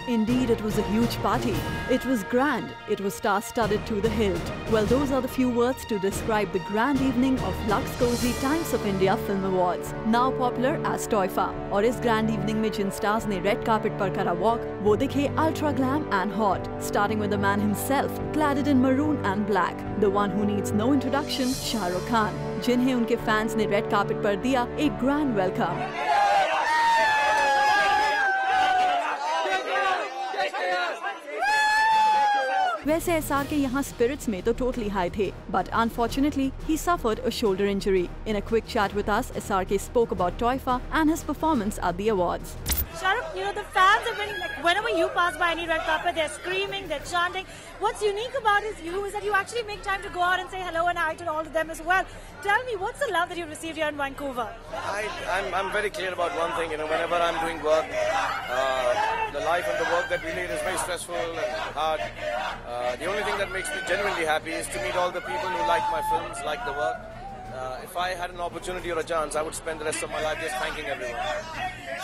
Indeed, it was a huge party. It was grand. It was star-studded to the hilt. Well, those are the few words to describe the grand evening of Lux Cozy Times of India Film Awards, now popular as Toifa. और इस grand evening में जिन stars ने red carpet पर करा walk, वो दिखे ultra glam and hot. Starting with the man himself, clad in maroon and black, the one who needs no introduction, Shah Rukh Khan, जिन्हें उनके fans ने red carpet पर दिया एक grand welcome. वैसे एसआर के यहाँ स्पिरिट्स में तो टोटली हाई थे, but unfortunately he suffered a shoulder injury. In a quick chat with us, SRK spoke about Toifa and his performance at the awards. Shah Rukh, the fans have been like, whenever you pass by any red carpet, they're screaming, they're chanting. What's unique about you is that you actually make time to go out and say hello and hi to all of them as well. Tell me, what's the love that you received here in Vancouver? I'm very clear about one thing, whenever I'm doing work, the life and the work that we lead is very stressful and hard. The only thing that makes me genuinely happy is to meet all the people who like my films, like the work. If I had an opportunity or a chance, I would spend the rest of my life just thanking everyone.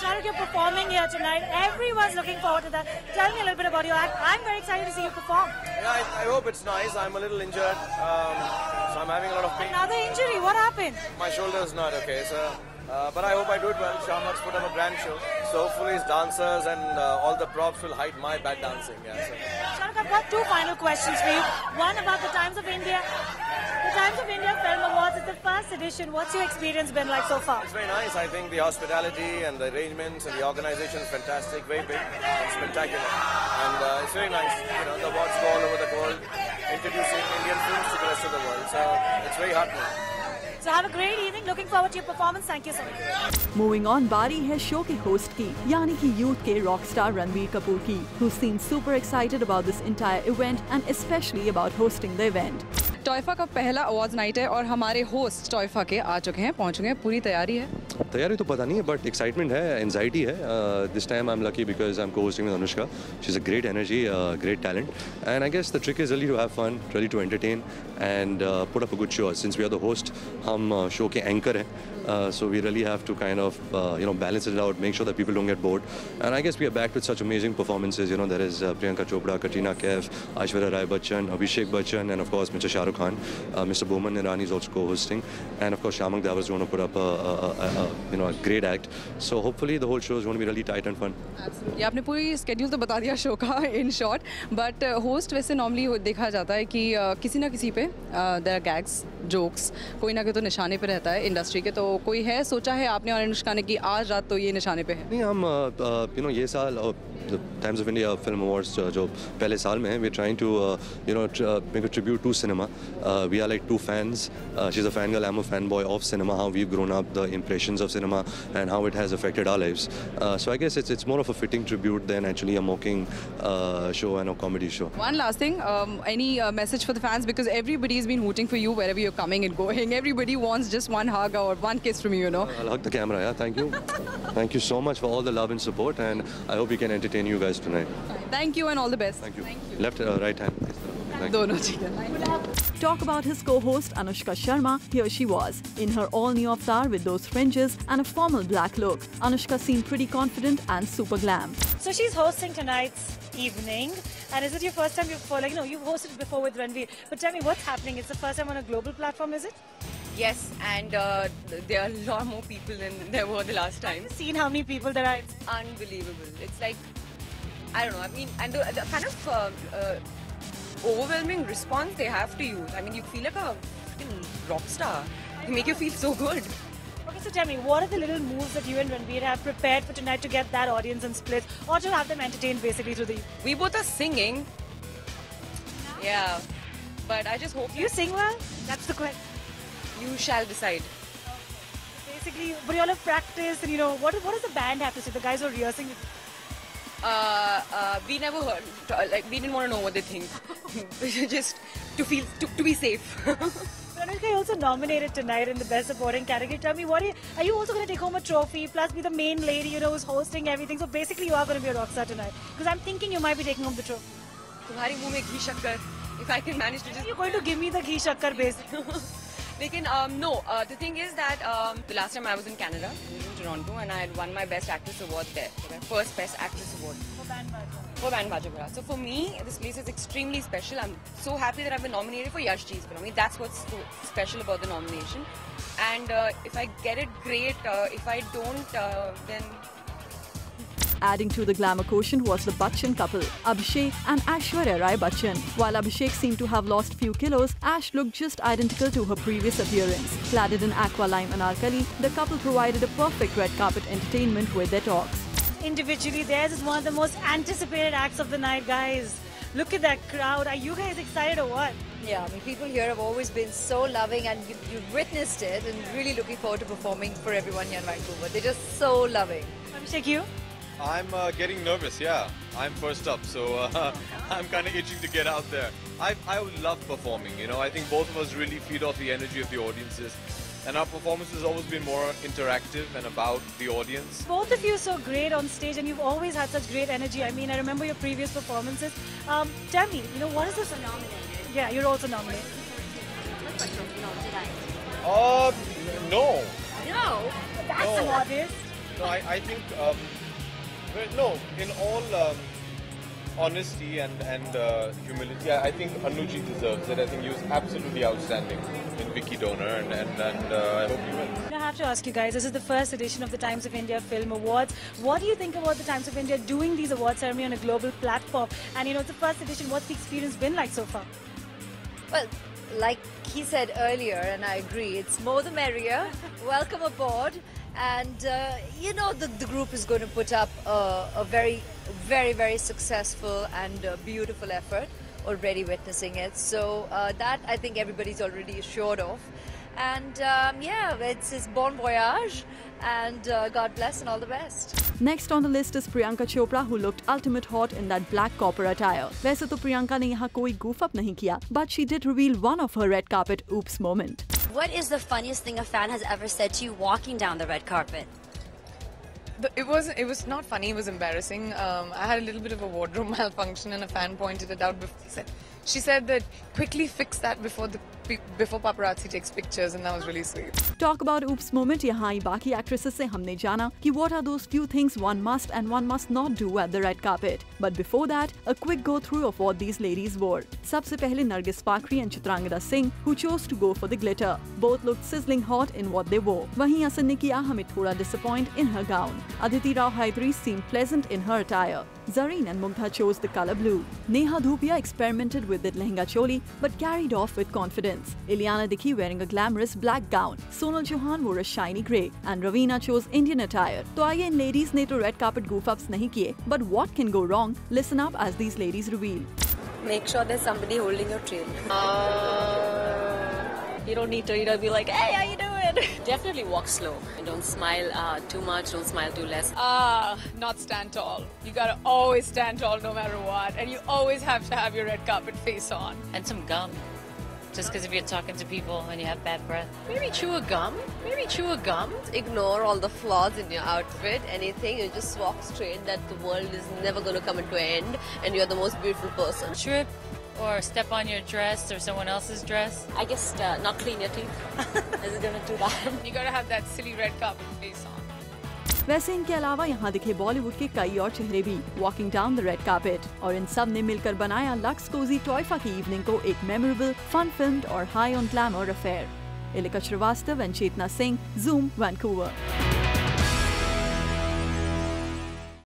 Shah Rukh, you're performing here tonight. Everyone's looking forward to that. Tell me a little bit about your act. I'm very excited to see you perform. Yeah, I hope it's nice. I'm a little injured, so I'm having a lot of pain. Another injury? What happened? My shoulder is not okay, so. But I hope I do it well. Shahmak's put up a grand show. So hopefully his dancers and all the props will hide my bad dancing. Yeah, so. Shah Rukh, I've got two final questions for you. One about the Times of India. The Times of India Film Awards is the first edition. What's your experience been like so far? It's very nice. I think the hospitality and the arrangements and the organization is fantastic. Very big and spectacular. And it's very nice. The awards go all over the world, introducing Indian films to the rest of the world. So it's very heartening. So have a great evening. Looking forward to your performance. Thank you so much. Moving on, बारी है show के host की, यानी कि youth के rock star Ranbir Kapoor की, who seems super excited about this entire event and especially about hosting the event. TOIFA का पहला अवार्ड्स नाइट है और हमारे होस्ट टॉयफा के आ चुके हैं, पहुंच चुके हैं. पूरी तैयारी है? तैयारी तो पता नहीं है, बट एक्साइटमेंट है, एंजाइटी है. This time I am lucky because I am co-hosting with Anushka. She is a great energy, great talent, and I guess the trick is really to have fun, really to entertain and put up a good show. Since we are the host, हम show के anchor हैं, so we really have to kind of balance it out, make sure that people don't get bored. And I guess we are back with such amazing performances. There is Priyanka Chopra, Katrina Kaif, Aishwarya Rai Bachchan, Abhishek Bachchan, and of course Mr. Shah Rukh Khan. Mr. Boman Irani is also co-hosting, and of course Shyam Davar is going to put up a great act. So hopefully the whole show is going to be really tight and fun. Absolutely. आपने पूरी schedule तो बता दिया show का in short, but host वैसे normally देखा जाता है कि किसी ना किसी पे there are gags, jokes, कोई ना कोई तो निशाने पे रहता है इंडस्ट्री के. तो कोई है सोचा है आपने और अनुष्का ने कि आज रात तो ये निशाने पे है? नहीं, हम ये साल Times of India film awards जो पहले साल में है, we are trying to make a tribute to cinema. We are like two fans. She is a fan girl, I am a fan boy of cinema, how we have grown up, the impressions of cinema and how it has affected our lives. So I guess it's more of a fitting tribute than actually a mocking show and a comedy show. One last thing, any message for the fans, because everybody's been hooting for you wherever you're coming and going. Everybody wants just one hug or one kiss from you, I'll hug the camera, yeah. Thank you. Thank you so much for all the love and support, and I hope we can entertain you guys tonight. Thank you and all the best. Thank you. Left, right hand. दोनों ठीक है. Talk about his co-host Anushka Sharma. Here she was, in her all-new avatar with those fringes and a formal black look. Anushka seemed pretty confident and super glam. So she's hosting tonight's evening, and is it your first time you've hosted before with Ranveer? But tell me, what's happening? It's the first time on a global platform, is it? Yes, and there are a lot more people than there were the last time. I've seen how many people there are. It's unbelievable. It's like, I don't know. I mean, and the kind of overwhelming response they have to you. I mean, you feel like a fucking rock star. They make you feel so good. Okay, so tell me, what are the little moves that you and Ranveer have prepared for tonight to get that audience in split, or to have them entertained basically through the... We both are singing. Yeah, but I just hope... Do you sing well? That's the question. You shall decide. Basically, but you all have practiced, and what does the band have to say? The guys who are rehearsing with... We never heard, we didn't want to know what they think. Just to be safe. Anushka, you're also nominated tonight in the Best Supporting category. Tell me, are you also going to take home a trophy, plus be the main lady, who's hosting everything? So basically, you are going to be a rockstar tonight. Because I'm thinking you might be taking home the trophy. तुम्हारी मुंह में घी शक्कर. If I can manage to just. You're going to give me the ghee shakkar basically. No, the thing is that the last time I was in Canada, I was in Toronto, and I had won my Best Actress award there, my first Best Actress award. For Band Baja Bada. So for me, this place is extremely special. I'm so happy that I've been nominated for Yash Ji's Film. I mean, that's what's so special about the nomination. And if I get it, great. If I don't, then... Adding to the glamour quotient was the Bachchan couple, Abhishek and Aishwarya Rai Bachchan. While Abhishek seemed to have lost few kilos, Ash looked just identical to her previous appearance. Cladded in aqua lime anarkali, the couple provided a perfect red carpet entertainment with their talks. Individually, theirs is one of the most anticipated acts of the night, guys. Look at that crowd. Are you guys excited or what? Yeah, I mean, people here have always been so loving, and you've witnessed it, and really looking forward to performing for everyone here in Vancouver. They're just so loving. Abhishek, you? I'm getting nervous, yeah. I'm first up, so I'm kind of itching to get out there. I love performing, I think both of us really feed off the energy of the audiences. And our performance has always been more interactive and about the audience. Both of you are so great on stage, and you've always had such great energy. I mean, I remember your previous performances. Tell me, what is this? Nominated. Yeah, you're also nominated. No. No? That's modest. No, I think, no, in all honesty and humility, I think Anuji deserves it. I think he was absolutely outstanding in Vicky Donor, and I hope he wins. I have to ask you guys, this is the first edition of the Times of India Film Awards. What do you think about the Times of India doing these award ceremony on a global platform? And it's the first edition. What's the experience been like so far? Well, like he said earlier, and I agree, it's more the merrier. Welcome aboard. And, the group is going to put up a very, very, very successful and beautiful effort, already witnessing it. So that I think everybody's already assured of. And it's bon voyage, and God bless and all the best. Next on the list is Priyanka Chopra, who looked ultimate hot in that black copper attire. वैसे तो प्रियंका ने यहाँ कोई goof up नहीं किया, but she did reveal one of her red carpet oops moment. What is the funniest thing a fan has ever said to you walking down the red carpet? It was not funny, it was embarrassing. I had a little bit of a wardrobe malfunction, and a fan pointed it out. She said that quickly fix that before paparazzi takes pictures, and that was really sweet. Talk about oops moment. यहाँ ही बाकी actresses से हमने जाना कि what are those few things one must and one must not do at the red carpet. But before that, a quick go through of what these ladies wore. सबसे पहले Nargis Fakhri and Chitrangada Singh, who chose to go for the glitter. Both looked sizzling hot in what they wore. वहीं Asan ने किया हमें थोड़ा disappoint in her gown. Aditi Rao Hydari seemed pleasant in her attire. Zareen and Mugdha chose the color blue. Neha Dhupia experimented with the lehenga choli but carried off with confidence. Ileana Dickey wearing a glamorous black gown. Sonal Chauhan wore a shiny grey, and Raveena chose Indian attire. तो आइए इन ladies ने तो red carpet goof-ups नहीं किए, but what can go wrong? Listen up as these ladies reveal. Make sure there's somebody holding your trail. You don't need to, be like, hey, how you doing? Definitely walk slow and don't smile too much, don't smile too less. Not stand tall. You gotta always stand tall no matter what, and you always have to have your red carpet face on. And some gum. Just because if you're talking to people and you have bad breath. Maybe chew a gum. Ignore all the flaws in your outfit, anything, and just walk straight that the world is never going to come into an end and you're the most beautiful person. Trip or step on your dress or someone else's dress. I guess not clean your teeth. Is it going to do that? You gotta have that silly red carpet face on. वैसे इनके अलावा यहाँ दिखे बॉलीवुड के कई और चेहरे भी walking down the red carpet, और इन सब ने मिलकर बनाया लक्स कोजी टॉयफा की इवनिंग को एक मेमोरेबल, फन फिल्म्ड और high on glamour affair. Ilika Srivastava and Chetna Singh, Zoom, Vancouver.